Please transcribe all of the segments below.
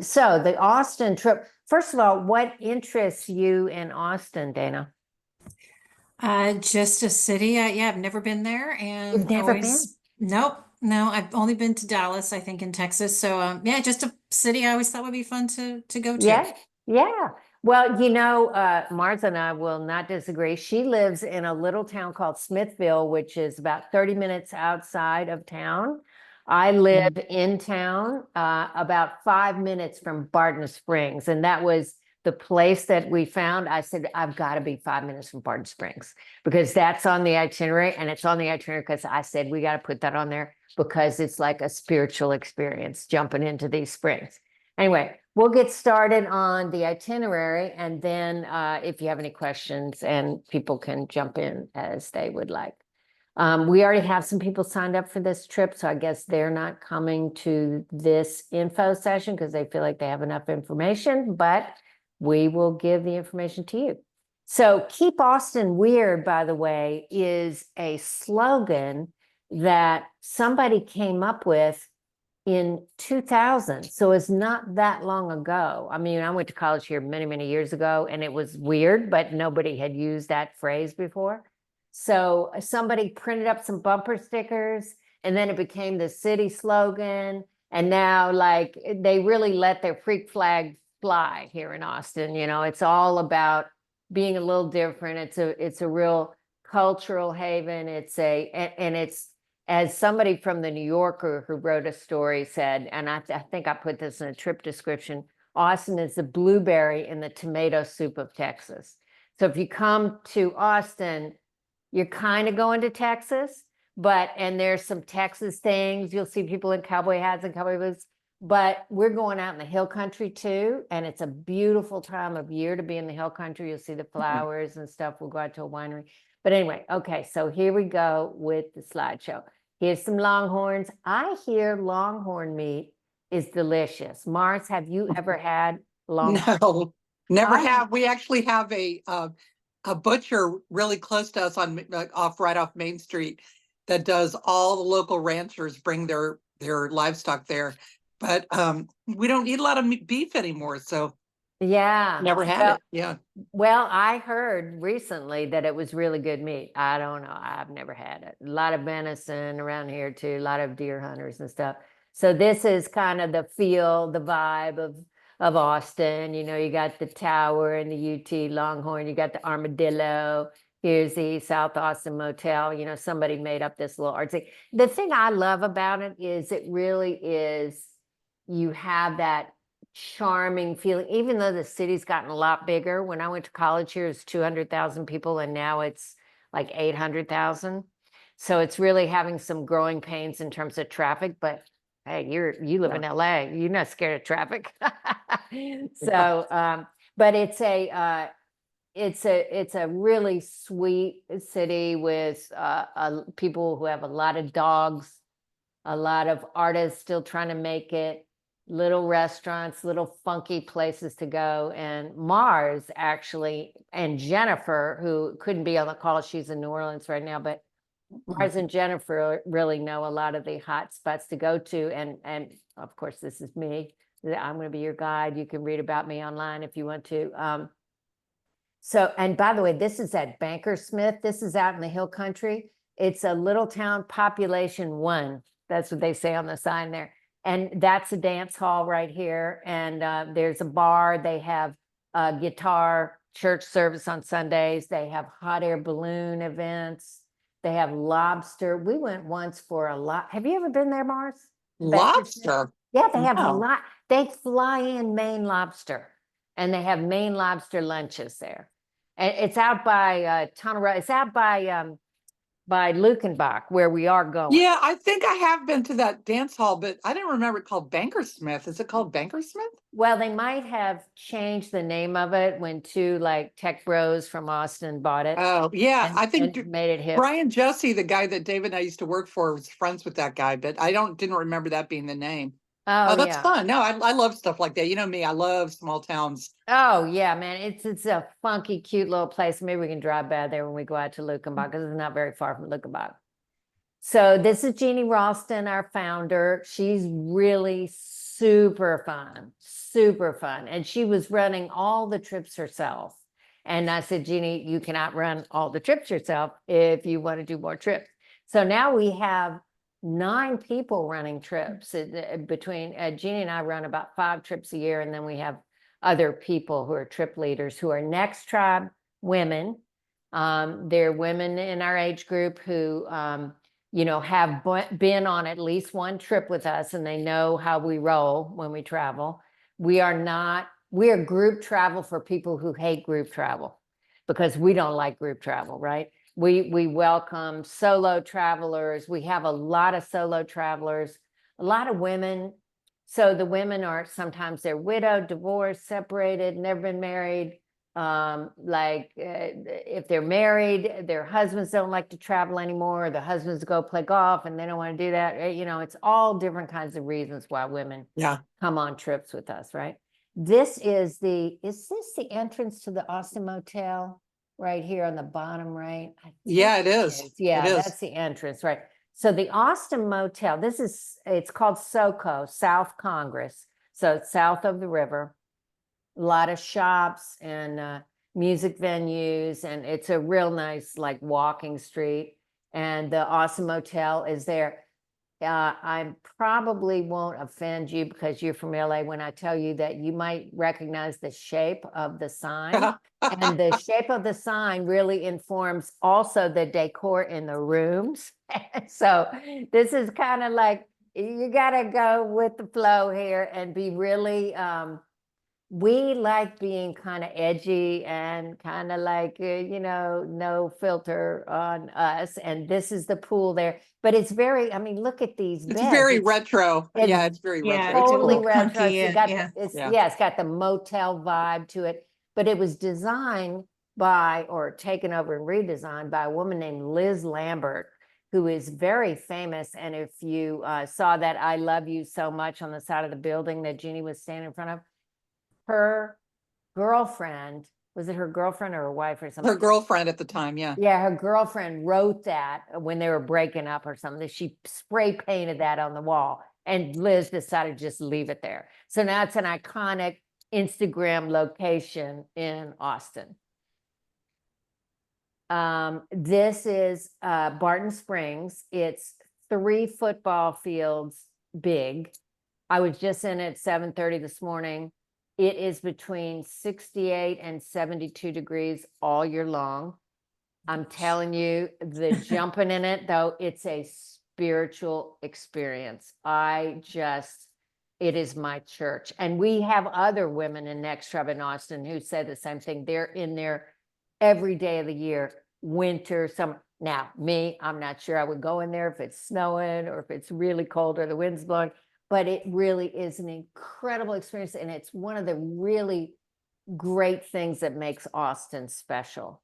So the Austin trip, first of all, what interests you in Austin, Dana? Just a city. Yeah, I've never been there You've and never been? always, nope, no, I've only been to Dallas, I think in Texas. So, yeah, just a city I always thought would be fun to go to. Yeah, yeah. Well, Martha and I will not disagree. She lives in a little town called Smithville, which is about 30 minutes outside of town. I live in town, about 5 minutes from Barton Springs, and that was the place that we found. I said, I've got to be 5 minutes from Barton Springs because that's on the itinerary, and it's on the itinerary because I said we got to put that on there because it's like a spiritual experience jumping into these springs. Anyway, we'll get started on the itinerary, and then if you have any questions, and people can jump in as they would like. We already have some people signed up for this trip, so I guess they're not coming to this info session because they feel like they have enough information, but we will give the information to you. So Keep Austin Weird, by the way, is a slogan that somebody came up with in 2000. So it's not that long ago. I mean, I went to college here many, many years ago, and it was weird, but nobody had used that phrase before. So somebody printed up some bumper stickers, and then it became the city slogan. And now, like, they really let their freak flag fly here in Austin. It's all about being a little different. It's a real cultural haven. And it's, as somebody from the New Yorker who wrote a story said, and I think I put this in a trip description, Austin is the blueberry in the tomato soup of Texas. So if you come to Austin, you're kind of going to Texas, and there's some Texas things. You'll see people in cowboy hats and cowboy boots, but we're going out in the hill country too. And it's a beautiful time of year to be in the hill country. You'll see the flowers and stuff. We'll go out to a winery. But anyway, okay, so here we go with the slideshow. Here's some longhorns. I hear longhorn meat is delicious. Mars, have you ever had longhorn? No, never have. We actually have a butcher really close to us on right off Main Street that does all the local ranchers bring their livestock there. But we don't eat a lot of beef anymore, so Yeah. never had it. Yeah. Well, I heard recently that it was really good meat. I don't know. I've never had it. A lot of venison around here too, a lot of deer hunters and stuff. So this is kind of the feel, the vibe of Austin. You got the Tower and the UT Longhorn, you got the Armadillo. Here's the South Austin Motel. Somebody made up this little artsy. The thing I love about it is it really is, you have that charming feeling, even though the city's gotten a lot bigger. When I went to college here, it's 200,000 people, and now it's like 800,000. So it's really having some growing pains in terms of traffic, but hey, you live in LA, you're not scared of traffic. So but it's a really sweet city with people who have a lot of dogs, a lot of artists still trying to make it, little restaurants, little funky places to go. And Mars actually, and Jennifer, who couldn't be on the call, she's in New Orleans right now, but Mars and Jennifer really know a lot of the hot spots to go to. And of course, this is me. I'm going to be your guide. You can read about me online if you want to. So, and by the way, this is at Bankersmith. This is out in the hill country. It's a little town, population 1. That's what they say on the sign there. And that's a dance hall right here. And there's a bar. They have guitar church service on Sundays. They have hot air balloon events. They have lobster. We went once for a lot. Have you ever been there, Mars? Lobster? Yeah, they have a No. lot. They fly in Maine lobster, and they have Maine lobster lunches there. And it's out by Tunnel Road. It's out by Lukenbach, where we are going. Yeah, I think I have been to that dance hall, but I didn't remember it called Bankersmith. Is it called Bankersmith? Well, they might have changed the name of it when two like tech bros from Austin bought it. Oh, yeah. I think and made it hip. Brian Jesse, the guy that David and I used to work for, was friends with that guy, but I didn't remember that being the name. Oh, that's yeah. fun. No, I love stuff like that. You know me, I love small towns. Oh, yeah, man. It's a funky, cute little place. Maybe we can drive by there when we go out to Lukenbach, because it's not very far from Lukenbach. So this is Jeannie Ralston, our founder. She's really super fun, super fun. And she was running all the trips herself. And I said, Jeannie, you cannot run all the trips yourself if you want to do more trips. So now we have 9 people running trips between Jeannie and I run about 5 trips a year. And then we have other people who are trip leaders who are NextTribe women. They're women in our age group who, you know, have been on at least one trip with us, and they know how we roll when we travel. We are group travel for people who hate group travel, because we don't like group travel, right? We welcome solo travelers. We have a lot of solo travelers, a lot of women. So the women are sometimes they're widowed, divorced, separated, never been married. If they're married, their husbands don't like to travel anymore. The husbands go play golf and they don't want to do that. You know, it's all different kinds of reasons why women come on trips with us, right? Is this the entrance to the Austin Motel right here on the bottom right? Yeah, it is. Yeah, It is. that's the entrance, right? So the Austin Motel, it's called SoCo, South Congress. So it's south of the river. A lot of shops and music venues, and it's a real nice like walking street. And the Austin Motel is there. I probably won't offend you because you're from LA when I tell you that you might recognize the shape of the sign. And the shape of the sign really informs also the decor in the rooms. So this is kind of like, you got to go with the flow here and be really, we like being kind of edgy and kind of like, you know, no filter on us. And this is the pool there, but it's very, I mean, look at these It's beds. very retro. Yeah, it's it's very Yeah, retro. it's a totally little retro. clunky, It's got, yeah. it's got the motel vibe to it, but it was designed by, or taken over and redesigned by a woman named Liz Lambert, who is very famous. And if you saw that I Love You So Much on the side of the building that Jeannie was standing in front of, her girlfriend, was it her girlfriend or her wife or something? Her girlfriend at the time, yeah. Yeah, her girlfriend wrote that when they were breaking up or something. She spray painted that on the wall, and Liz decided to just leave it there. So now it's an iconic Instagram location in Austin. This is Barton Springs. It's 3 football fields big. I was just in at 7:30 this morning. It is between 68 and 72 degrees all year long. I'm telling you, the jumping in it, though, it's a spiritual experience. It is my church. And we have other women in NextTribe in Austin who say the same thing. They're in there every day of the year, winter, summer. Now, me, I'm not sure I would go in there if it's snowing or if it's really cold or the wind's blowing, but it really is an incredible experience. And it's one of the really great things that makes Austin special.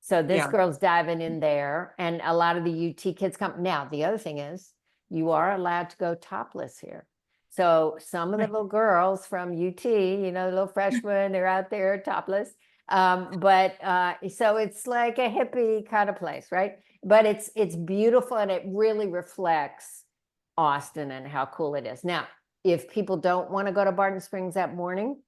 So this girl's diving in there, and a lot of the UT kids come. Now, the other thing is you are allowed to go topless here. So some of the little girls from UT, you know, the little freshmen, they're out there topless. So it's like a hippie kind of place, right? But it's beautiful, and it really reflects Austin and how cool it is. Now, if people don't want to go to Barton Springs that morning,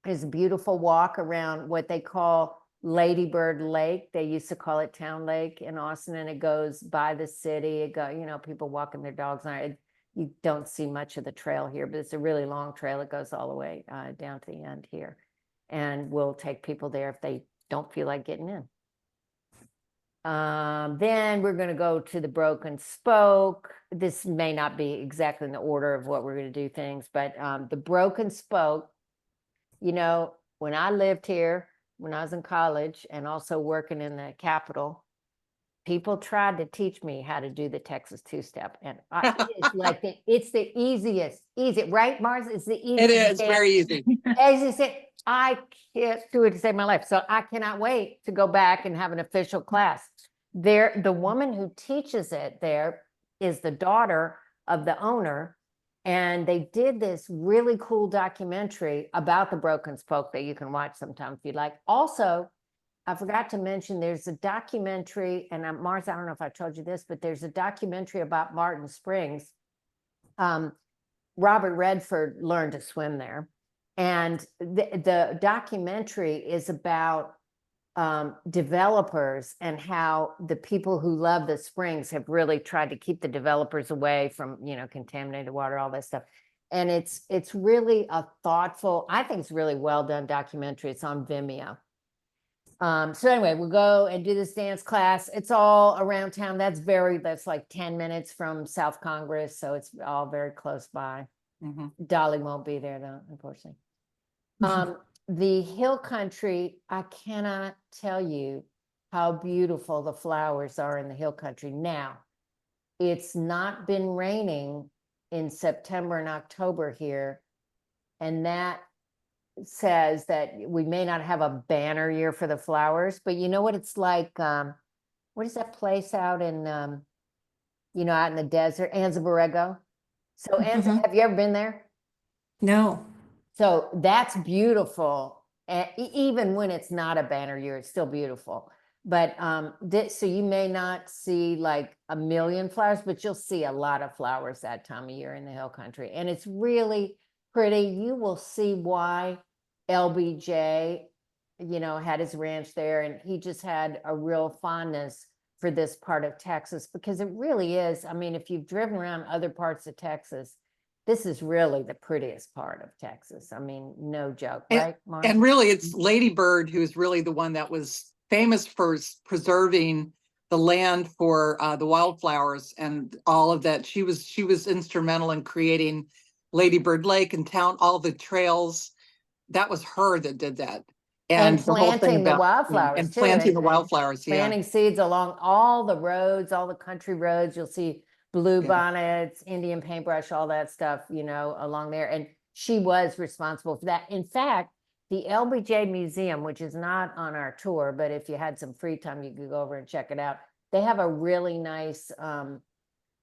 there's a beautiful walk around what they call Lady Bird Lake. They used to call it Town Lake in Austin, and it goes by the city. You know, people walking their dogs on it. You don't see much of the trail here, but it's a really long trail. It goes all the way down to the end here. And we'll take people there if they don't feel like getting in. Then we're going to go to the Broken Spoke. This may not be exactly in the order of what we're going to do things, but the Broken Spoke, you know, when I lived here, when I was in college and also working in the Capitol, people tried to teach me how to do the Texas two-step. And it's like, it's the easiest, right, Mars? It's the easiest. It is very easy. As you said, I can't do it to save my life. So I cannot wait to go back and have an official class. The woman who teaches it there is the daughter of the owner. And they did this really cool documentary about the Broken Spoke that you can watch sometime if you like. Also, I forgot to mention, there's a documentary, and Mars, I don't know if I told you this, but there's a documentary about Barton Springs Robert Redford learned to swim there. And the documentary is about developers and how the people who love the springs have really tried to keep the developers away from, contaminated water, all that stuff. And it's really a thoughtful, I think it's really well done documentary. It's on Vimeo. So anyway, we'll go and do this dance class. It's all around town. That's like 10 minutes from South Congress. So it's all very close by. Dolly won't be there though, unfortunately. The hill country, I cannot tell you how beautiful the flowers are in the hill country. Now, it's not been raining in September and October here. And that says that we may not have a banner year for the flowers, but you know what it's like? What is that place out in, out in the desert, Anza Borrego? So Anza, have you ever been there? No. So that's beautiful. And even when it's not a banner year, it's still beautiful. But so you may not see like a million flowers, but you'll see a lot of flowers that time of year in the hill country. And it's really pretty. You will see why LBJ, had his ranch there, and he just had a real fondness for this part of Texas, because it really is. I mean, if you've driven around other parts of Texas, this is really the prettiest part of Texas. I mean, no joke, right, Mark? And really, it's Lady Bird who's really the one that was famous for preserving the land for the wildflowers and all of that. She was instrumental in creating Lady Bird Lake and town, all the trails. That was her that did that. And the whole thing planting the about, wildflowers and too, planting the wildflowers, planting seeds along all the roads, all the country roads. You'll see blue bonnets, Indian paintbrush, all that stuff, along there. And she was responsible for that. In fact, the LBJ Museum, which is not on our tour, but if you had some free time, you could go over and check it out. They have a really nice,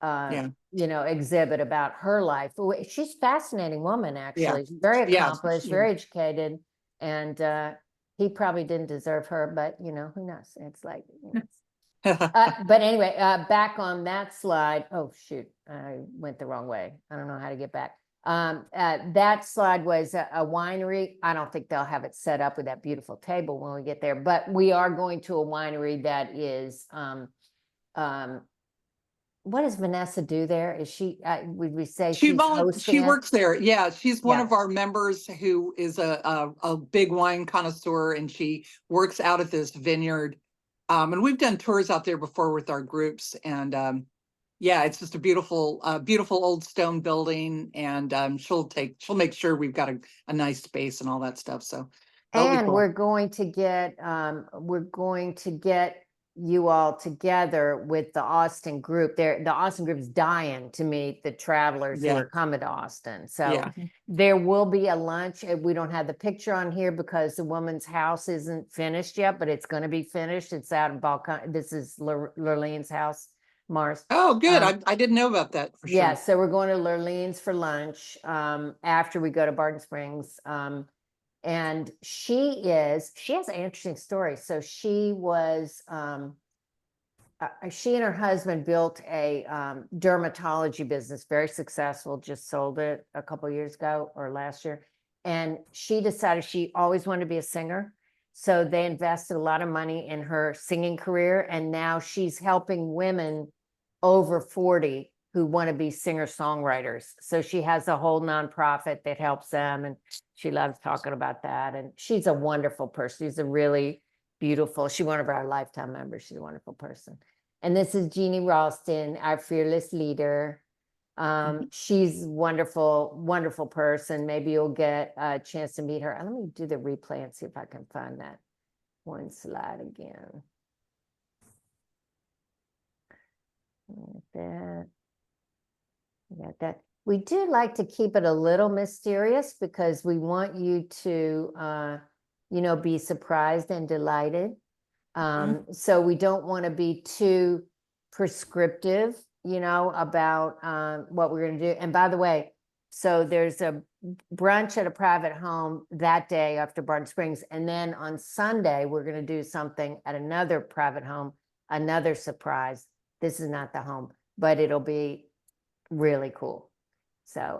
exhibit about her life. She's a fascinating woman, actually. She's very accomplished, very educated, and he probably didn't deserve her, but who knows? It's like, but anyway, back on that slide. Oh shoot, I went the wrong way. I don't know how to get back. That slide was a winery. I don't think they'll have it set up with that beautiful table when we get there, but we are going to a winery that is, what does Vanessa do there? Is she, would we say she's hosting she it? works there. Yeah, she's one of our members who is a big wine connoisseur, and she works out at this vineyard. And we've done tours out there before with our groups, and it's just a beautiful old stone building, and she'll make sure we've got a nice space and all that stuff. So and cool. we're going to get you all together with the Austin group. The Austin group is dying to meet the travelers who are coming to Austin. So there will be a lunch. We don't have the picture on here because the woman's house isn't finished yet, but it's going to be finished. It's out in Balkan. This is Lurlene's house, Mars. Oh, good. I didn't know about that for sure. Yeah, so we're going to Lurlene's for lunch after we go to Barton Springs. And she has an interesting story. So she was, she and her husband built a dermatology business, very successful, just sold it a couple of years ago or last year. And she decided she always wanted to be a singer. So they invested a lot of money in her singing career. And now she's helping women over 40 who want to be singer-songwriters. So she has a whole nonprofit that helps them, and she loves talking about that. And she's a wonderful person. She's a really beautiful, she's one of our lifetime members. She's a wonderful person. And this is Jeannie Ralston, our fearless leader. She's wonderful, wonderful person. Maybe you'll get a chance to meet her. Let me do the replay and see if I can find that one slide again. Like that. Got that. We do like to keep it a little mysterious because we want you to, be surprised and delighted. So we don't want to be too prescriptive, about what we're going to do. And by the way, so there's a brunch at a private home that day after Barton Springs. And then on Sunday, we're going to do something at another private home, another surprise. This is not the home, but it'll be really cool. So